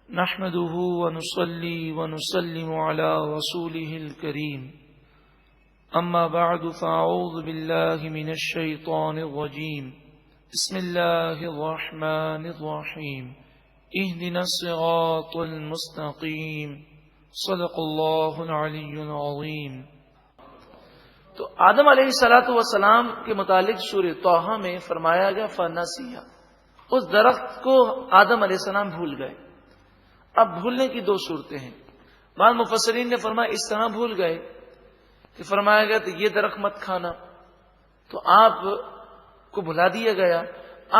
نحمده ونصلي ونسلم على رسوله الكريم أما بعد فأعوذ بالله من الشيطان الرجيم بسم الله الرحمن الرحيم اهدنا الصراط المستقيم صدق الله العلي العظيم۔ تو آدم علیہ السلام کے متعلق سورہ طٰہٰ میں فرمایا گیا فنسیہ، اس درخت کو آدم علیہ السلام بھول گئے۔ اب بھولنے کی دو صورتیں ہیں۔ بعض مفسرین نے فرمایا اس طرح بھول گئے کہ فرمایا گیا تو یہ درخت مت کھانا، تو آپ کو بھلا دیا گیا۔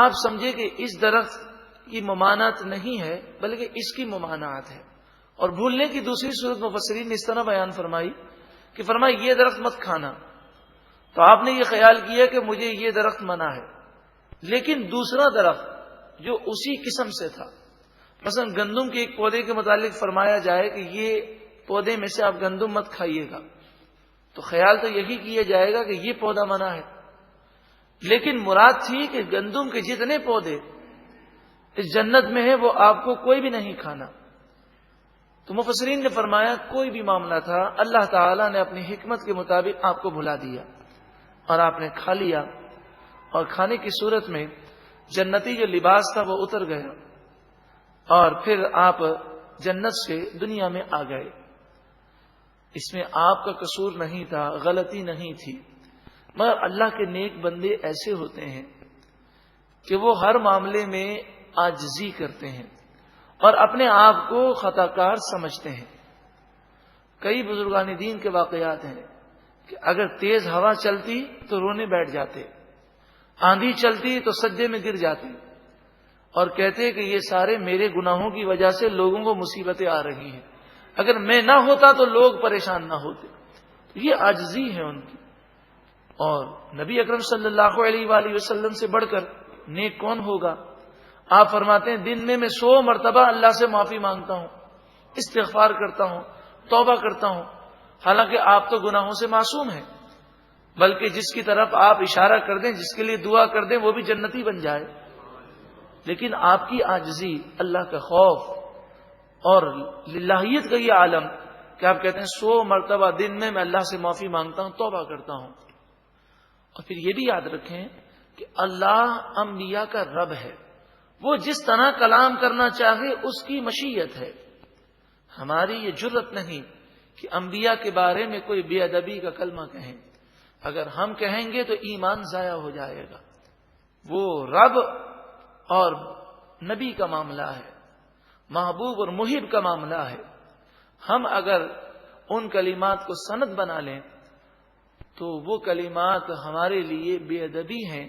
آپ سمجھے کہ اس درخت کی ممانعت نہیں ہے بلکہ اس کی ممانعت ہے۔ اور بھولنے کی دوسری صورت مفسرین نے اس طرح بیان فرمائی کہ فرمایا یہ درخت مت کھانا، تو آپ نے یہ خیال کیا کہ مجھے یہ درخت منع ہے، لیکن دوسرا درخت جو اسی قسم سے تھا، مثلا گندم کے ایک پودے کے متعلق فرمایا جائے کہ یہ پودے میں سے آپ گندم مت کھائیے گا، تو خیال تو یہی کیا جائے گا کہ یہ پودا منع ہے، لیکن مراد تھی کہ گندم کے جتنے پودے اس جنت میں ہیں وہ آپ کو کوئی بھی نہیں کھانا۔ تو مفسرین نے فرمایا کوئی بھی معاملہ تھا، اللہ تعالیٰ نے اپنی حکمت کے مطابق آپ کو بھلا دیا اور آپ نے کھا لیا، اور کھانے کی صورت میں جنتی جو لباس تھا وہ اتر گیا، اور پھر آپ جنت سے دنیا میں آ گئے۔ اس میں آپ کا قصور نہیں تھا، غلطی نہیں تھی، مگر اللہ کے نیک بندے ایسے ہوتے ہیں کہ وہ ہر معاملے میں عاجزی کرتے ہیں اور اپنے آپ کو خطا کار سمجھتے ہیں۔ کئی بزرگان دین کے واقعات ہیں کہ اگر تیز ہوا چلتی تو رونے بیٹھ جاتے، آندھی چلتی تو سجدے میں گر جاتے اور کہتے کہ یہ سارے میرے گناہوں کی وجہ سے لوگوں کو مصیبتیں آ رہی ہیں، اگر میں نہ ہوتا تو لوگ پریشان نہ ہوتے۔ یہ عاجزی ہے ان کی۔ اور نبی اکرم صلی اللہ علیہ وآلہ وسلم سے بڑھ کر نیک کون ہوگا؟ آپ فرماتے ہیں دن میں 100 مرتبہ اللہ سے معافی مانگتا ہوں، استغفار کرتا ہوں، توبہ کرتا ہوں، حالانکہ آپ تو گناہوں سے معصوم ہیں، بلکہ جس کی طرف آپ اشارہ کر دیں، جس کے لیے دعا کر دیں وہ بھی جنتی بن جائے۔ لیکن آپ کی عاجزی، اللہ کا خوف اور للہیت کا یہ عالم کہ آپ کہتے ہیں 100 مرتبہ دن میں اللہ سے معافی مانگتا ہوں، توبہ کرتا ہوں۔ اور پھر یہ بھی یاد رکھیں کہ اللہ انبیاء کا رب ہے، وہ جس طرح کلام کرنا چاہے اس کی مشیت ہے۔ ہماری یہ جرت نہیں کہ انبیاء کے بارے میں کوئی بے ادبی کا کلمہ کہیں، اگر ہم کہیں گے تو ایمان ضائع ہو جائے گا۔ وہ رب اور نبی کا معاملہ ہے، محبوب اور محب کا معاملہ ہے۔ ہم اگر ان کلمات کو سند بنا لیں تو وہ کلمات ہمارے لیے بے ادبی ہیں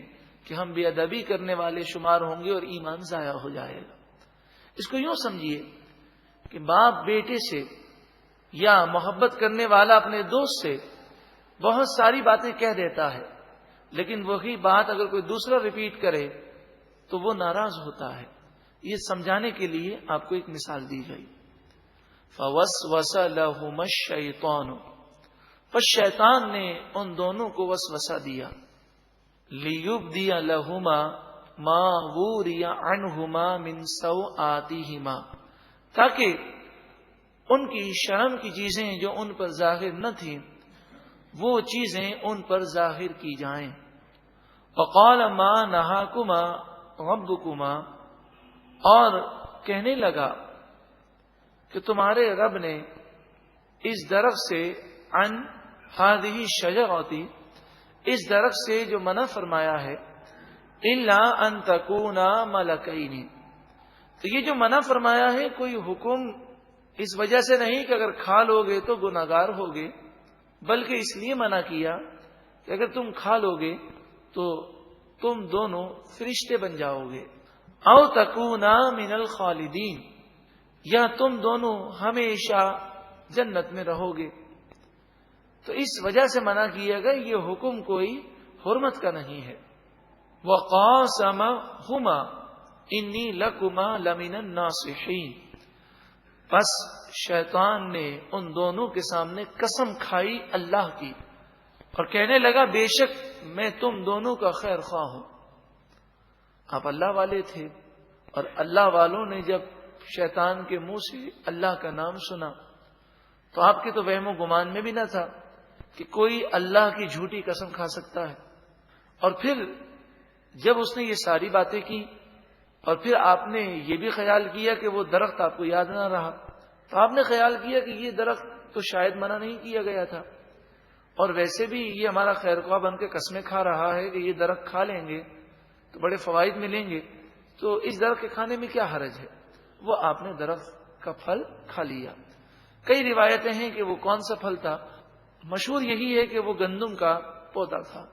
کہ ہم بے ادبی کرنے والے شمار ہوں گے اور ایمان ضائع ہو جائے گا۔ اس کو یوں سمجھیے کہ باپ بیٹے سے یا محبت کرنے والا اپنے دوست سے بہت ساری باتیں کہہ دیتا ہے، لیکن وہی بات اگر کوئی دوسرا ریپیٹ کرے تو وہ ناراض ہوتا ہے۔ یہ سمجھانے کے لیے آپ کو ایک مثال دی گئی، فَوَسْوَسَ لَهُمَا الشَّيْطَانُ، پس شیطان نے ان دونوں کو وسوسہ دیا، لِيُبْدِيَ لَهُمَا مَا وُورِيَ عَنْهُمَا مِنْ سَوْآتِهِمَا، تاکہ ان کی شرم کی چیزیں جو ان پر ظاہر نہ تھیں وہ چیزیں ان پر ظاہر کی جائیں۔ وَقَالَ مَا نَهَاكُمَا رَبُّكُمَا، اور کہنے لگا کہ تمہارے رب نے اس درخت سے عن هذه الشجرة، اس درخت سے جو منع فرمایا ہے، الا ان تکونا ملکین، تو یہ جو منع فرمایا ہے کوئی حکم اس وجہ سے نہیں کہ اگر کھا لوگے تو گناہگار ہوگے، بلکہ اس لیے منع کیا کہ اگر تم کھا لوگے تو تم دونوں فرشتے بن جاؤ گے، او تکونا من الخالدین، یا تم دونوں ہمیشہ جنت میں رہو گے۔ تو اس وجہ سے منع کیا گیا، یہ حکم کوئی حرمت کا نہیں ہے۔ وَقَاسَمَهُمَا إِنِّي لَكُمَا لَمِنَ النَّاصِحِينَ، پس شیطان نے ان دونوں کے سامنے قسم کھائی اللہ کی اور کہنے لگا بے شک میں تم دونوں کا خیر خواہ ہوں۔ آپ اللہ والے تھے اور اللہ والوں نے جب شیطان کے منہ سے اللہ کا نام سنا تو آپ کے تو وہم و گمان میں بھی نہ تھا کہ کوئی اللہ کی جھوٹی قسم کھا سکتا ہے. اور پھر جب اس نے یہ ساری باتیں کی اور پھر آپ نے یہ بھی خیال کیا کہ وہ درخت آپ کو یاد نہ رہا تو آپ نے خیال کیا کہ یہ درخت تو شاید منع نہیں کیا گیا تھا اور ویسے بھی یہ ہمارا خیر خواہ بن کے قسمیں کھا رہا ہے کہ یہ درخت کھا لیں گے تو بڑے فوائد ملیں گے، تو اس درخت کے کھانے میں کیا حرج ہے. وہ آپ نے درخت کا پھل کھا لیا. کئی روایتیں ہیں کہ وہ کون سا پھل تھا. مشہور یہی ہے کہ وہ گندم کا پودا تھا.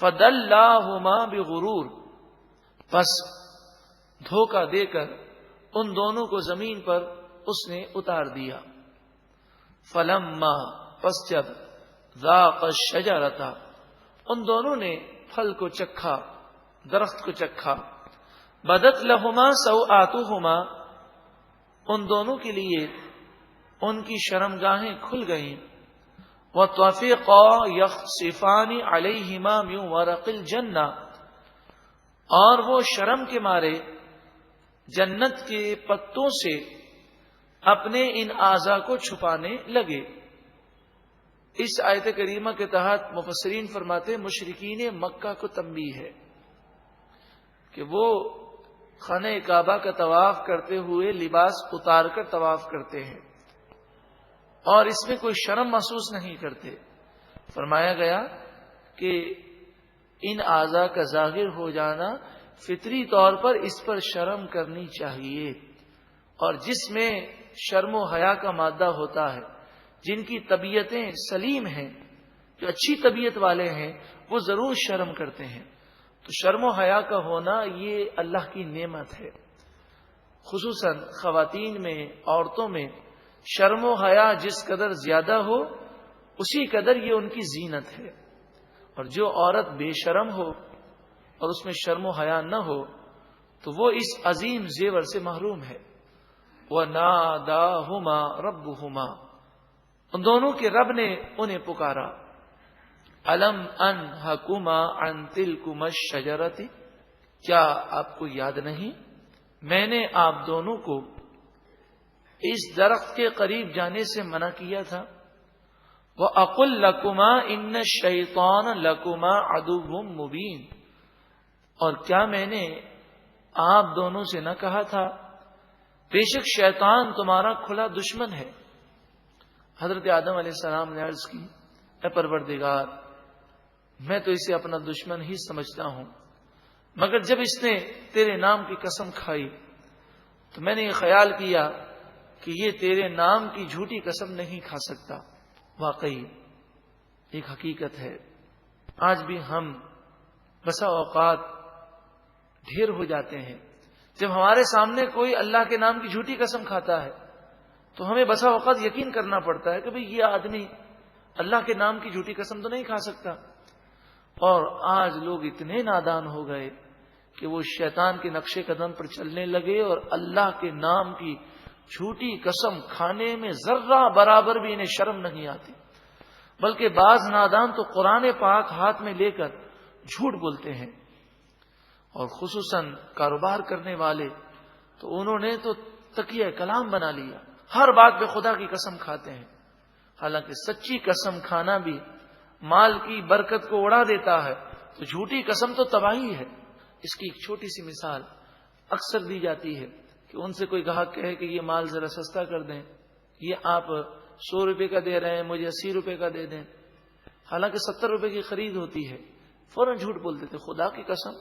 فَدَلَّاهُمَا بِغُرُورٍ، پس دھوکہ دے کر ان دونوں کو زمین پر اس نے اتار دیا. فَلَمَّا، پس جب ذَاقَ الشَّجَرَةَ، ان دونوں نے پھل کو چکھا، درخت کو چکھا. بدت لہما سوآتہما، ان دونوں کے لیے ان کی شرمگاہیں کھل گئیں. وَطَفِقَا يَخْصِفَانِ عَلَيْهِمَا مِنْ وَرَقِ الْجَنَّةِ، اور وہ شرم کے مارے جنت کے پتوں سے اپنے ان اعضاء کو چھپانے لگے. اس آیت کریمہ کے تحت مفسرین فرماتے مشرکین مکہ کو تنبیہ ہے کہ وہ خانہ کعبہ کا طواف کرتے ہوئے لباس اتار کر طواف کرتے ہیں اور اس میں کوئی شرم محسوس نہیں کرتے. فرمایا گیا کہ ان اعضاء کا ظاہر ہو جانا فطری طور پر اس پر شرم کرنی چاہیے، اور جس میں شرم و حیا کا مادہ ہوتا ہے، جن کی طبیعتیں سلیم ہیں، جو اچھی طبیعت والے ہیں، وہ ضرور شرم کرتے ہیں. تو شرم و حیا کا ہونا یہ اللہ کی نعمت ہے. خصوصاً خواتین میں، عورتوں میں شرم و حیا جس قدر زیادہ ہو اسی قدر یہ ان کی زینت ہے. اور جو عورت بے شرم ہو اور اس میں شرم و حیا نہ ہو تو وہ اس عظیم زیور سے محروم ہے. وَنَادَاهُمَا رَبُّهُمَا، ان دونوں کے رب نے انہیں پکارا. أَلَمْ أَنْهَكُمَا عَنْ تِلْكُمَا الشَّجَرَةِ، کیا آپ کو یاد نہیں میں نے آپ دونوں کو اس درخت کے قریب جانے سے منع کیا تھا. وَأَقُلْ لَكُمَا إِنَّ الشَّيْطَانَ لَكُمَا عَدُوٌّ مُبِينٌ، اور کیا میں نے آپ دونوں سے نہ کہا تھا بے شک شیطان تمہارا کھلا دشمن ہے. حضرت آدم علیہ السلام نے عرض کی اے پروردگار، میں تو اسے اپنا دشمن ہی سمجھتا ہوں، مگر جب اس نے تیرے نام کی قسم کھائی تو میں نے یہ خیال کیا کہ یہ تیرے نام کی جھوٹی قسم نہیں کھا سکتا. واقعی ایک حقیقت ہے، آج بھی ہم بسا اوقات ڈھیر ہو جاتے ہیں جب ہمارے سامنے کوئی اللہ کے نام کی جھوٹی قسم کھاتا ہے تو ہمیں بسا اوقات یقین کرنا پڑتا ہے کہ بھئی یہ آدمی اللہ کے نام کی جھوٹی قسم تو نہیں کھا سکتا. اور آج لوگ اتنے نادان ہو گئے کہ وہ شیطان کے نقش قدم پر چلنے لگے اور اللہ کے نام کی جھوٹی قسم کھانے میں ذرہ برابر بھی انہیں شرم نہیں آتی. بلکہ بعض نادان تو قرآن پاک ہاتھ میں لے کر جھوٹ بولتے ہیں، اور خصوصاً کاروبار کرنے والے تو انہوں نے تو تکیہ کلام بنا لیا، ہر بات پہ خدا کی قسم کھاتے ہیں. حالانکہ سچی قسم کھانا بھی مال کی برکت کو اڑا دیتا ہے، تو جھوٹی قسم تو تباہی ہے. اس کی ایک چھوٹی سی مثال اکثر دی جاتی ہے کہ ان سے کوئی گاہک کہے کہ یہ مال ذرا سستا کر دیں، یہ آپ 100 روپے کا دے رہے ہیں، مجھے 80 روپے کا دے دیں. حالانکہ 70 روپے کی خرید ہوتی ہے، فوراً جھوٹ بول دیتے خدا کی قسم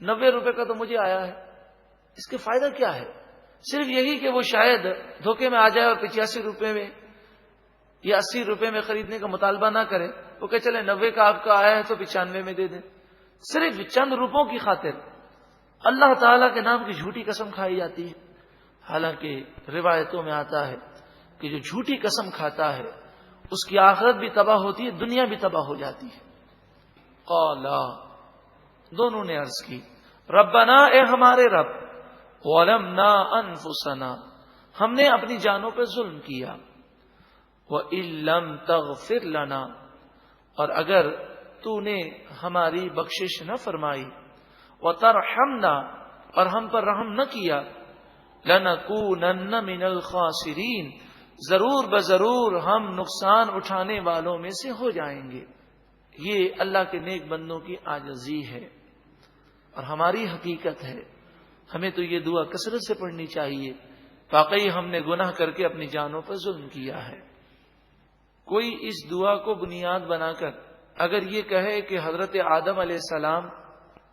90 روپے کا تو مجھے آیا ہے. اس کے فائدہ کیا ہے؟ صرف یہی کہ وہ شاید دھوکے میں آ جائے اور 85 روپے میں یا 80 روپے میں خریدنے کا مطالبہ نہ کرے. وہ کہ چلے 90 کا آپ کا آیا ہے تو 95 میں دے دیں. صرف چند روپوں کی خاطر اللہ تعالیٰ کے نام کی جھوٹی قسم کھائی جاتی ہے. حالانکہ روایتوں میں آتا ہے کہ جو جھوٹی قسم کھاتا ہے اس کی آخرت بھی تباہ ہوتی ہے، دنیا بھی تباہ ہو جاتی ہے. قالا، دونوں نے عرض کی ربنا، اے ہمارے رب، ظلمنا انفسنا، ہم نے اپنی جانوں پہ ظلم کیا، وَإِن لَّمْ تَغْفِرْ لَنَا، اور اگر تو نے ہماری بخشش نہ فرمائی، وَتَرْحَمْنَا، اور ہم پر رحم نہ کیا، لَنَكُونَنَّ مِنَ الْخَاسِرِينَ، ضرور بضرور ہم نقصان اٹھانے والوں میں سے ہو جائیں گے۔ یہ اللہ کے نیک بندوں کی عاجزی ہے اور ہماری حقیقت ہے۔ ہمیں تو یہ دعا کثرت سے پڑھنی چاہیے۔ واقعی ہم نے گناہ کر کے اپنی جانوں پر ظلم کیا ہے۔ کوئی اس دعا کو بنیاد بنا کر اگر یہ کہے کہ حضرت آدم علیہ السلام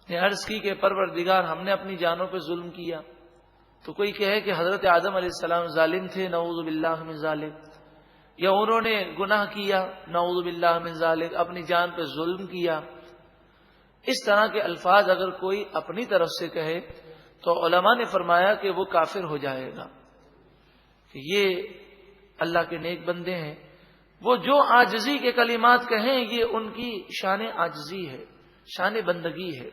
نے عرض کی کہ پروردگار ہم نے اپنی جانوں پہ ظلم کیا، تو کوئی کہے کہ حضرت آدم علیہ السلام ظالم تھے، نعوذ باللہ من ذالک، یا انہوں نے گناہ کیا، نعوذ باللہ من ذالک، اپنی جان پہ ظلم کیا، اس طرح کے الفاظ اگر کوئی اپنی طرف سے کہے تو علماء نے فرمایا کہ وہ کافر ہو جائے گا۔ کہ یہ اللہ کے نیک بندے ہیں، وہ جو عاجزی کے کلمات کہیں یہ ان کی شان عاجزی ہے، شان بندگی ہے،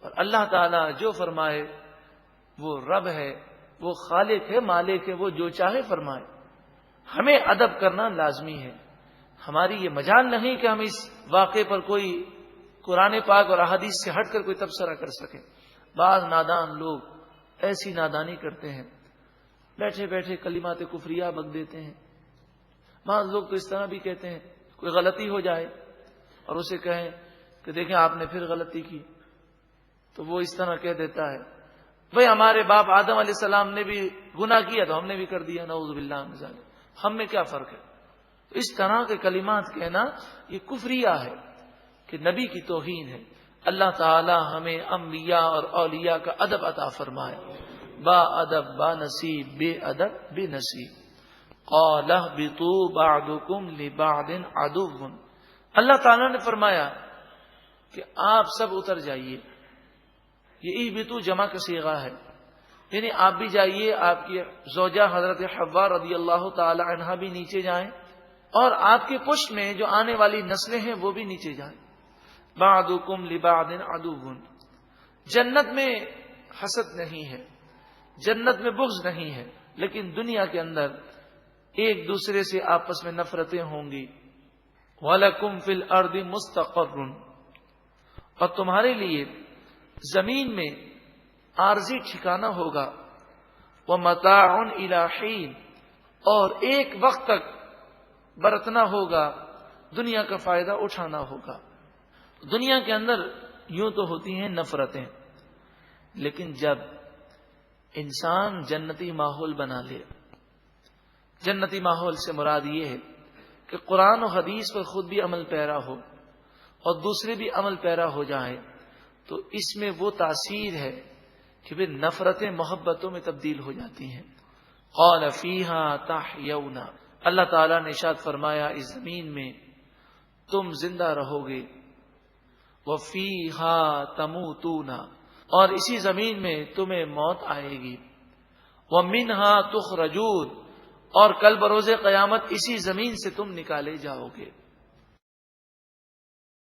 اور اللہ تعالیٰ جو فرمائے وہ رب ہے، وہ خالق ہے، مالک ہے، وہ جو چاہے فرمائے۔ ہمیں ادب کرنا لازمی ہے۔ ہماری یہ مجال نہیں کہ ہم اس واقعے پر کوئی قرآن پاک اور احادیث سے ہٹ کر کوئی تبصرہ کر سکیں۔ بعض نادان لوگ ایسی نادانی کرتے ہیں، بیٹھے بیٹھے کلمات کفریہ بک دیتے ہیں۔ بعض لوگ تو اس طرح بھی کہتے ہیں، کوئی غلطی ہو جائے اور اسے کہیں کہ دیکھیں آپ نے پھر غلطی کی، تو وہ اس طرح کہہ دیتا ہے بھئی ہمارے باپ آدم علیہ السلام نے بھی گناہ کیا تو ہم نے بھی کر دیا، نعوذ باللہ من ذالک، ہم میں کیا فرق ہے؟ تو اس طرح کے کلمات کہنا یہ کفریہ ہے کہ نبی کی توہین ہے۔ اللہ تعالی ہمیں انبیاء اور اولیاء کا ادب عطا فرمائے، با ادب با نصیب، بے ادب بے نصیب۔ قال اهبطوا بعضكم لبعض عدو، اللہ تعالیٰ نے فرمایا کہ آپ سب اتر جائیے۔ یہ اہبطوا جمع کا صیغہ ہے، یعنی آپ بھی جائیے، آپ کی زوجہ حضرت حوا رضی اللہ تعالی عنہا بھی نیچے جائیں، اور آپ کے پشت میں جو آنے والی نسلیں ہیں وہ بھی نیچے جائیں۔ بعضکم لبعض عدو، جنت میں حسد نہیں ہے، جنت میں بغض نہیں ہے، لیکن دنیا کے اندر ایک دوسرے سے آپس میں نفرتیں ہوں گی۔ وَلَكُمْ فِي الْأَرْضِ مُسْتَقَرٌّ، اور تمہارے لیے زمین میں عارضی ٹھکانہ ہوگا، وَمَتَاعٌ إِلَىٰ حِينٍ، اور ایک وقت تک برتنا ہوگا، دنیا کا فائدہ اٹھانا ہوگا۔ دنیا کے اندر یوں تو ہوتی ہیں نفرتیں، لیکن جب انسان جنتی ماحول بنا لے، جنتی ماحول سے مراد یہ ہے کہ قرآن و حدیث پر خود بھی عمل پیرا ہو اور دوسرے بھی عمل پیرا ہو جائیں، تو اس میں وہ تاثیر ہے کہ پھر نفرتیں محبتوں میں تبدیل ہو جاتی ہیں۔ قال فیہا تحیون، اللہ تعالیٰ نے ارشاد فرمایا اس زمین میں تم زندہ رہو گے، وفیہا تموتون، اور اسی زمین میں تمہیں موت آئے گی، ومنہا تخرجون، اور کل بروز قیامت اسی زمین سے تم نکالے جاؤ گے۔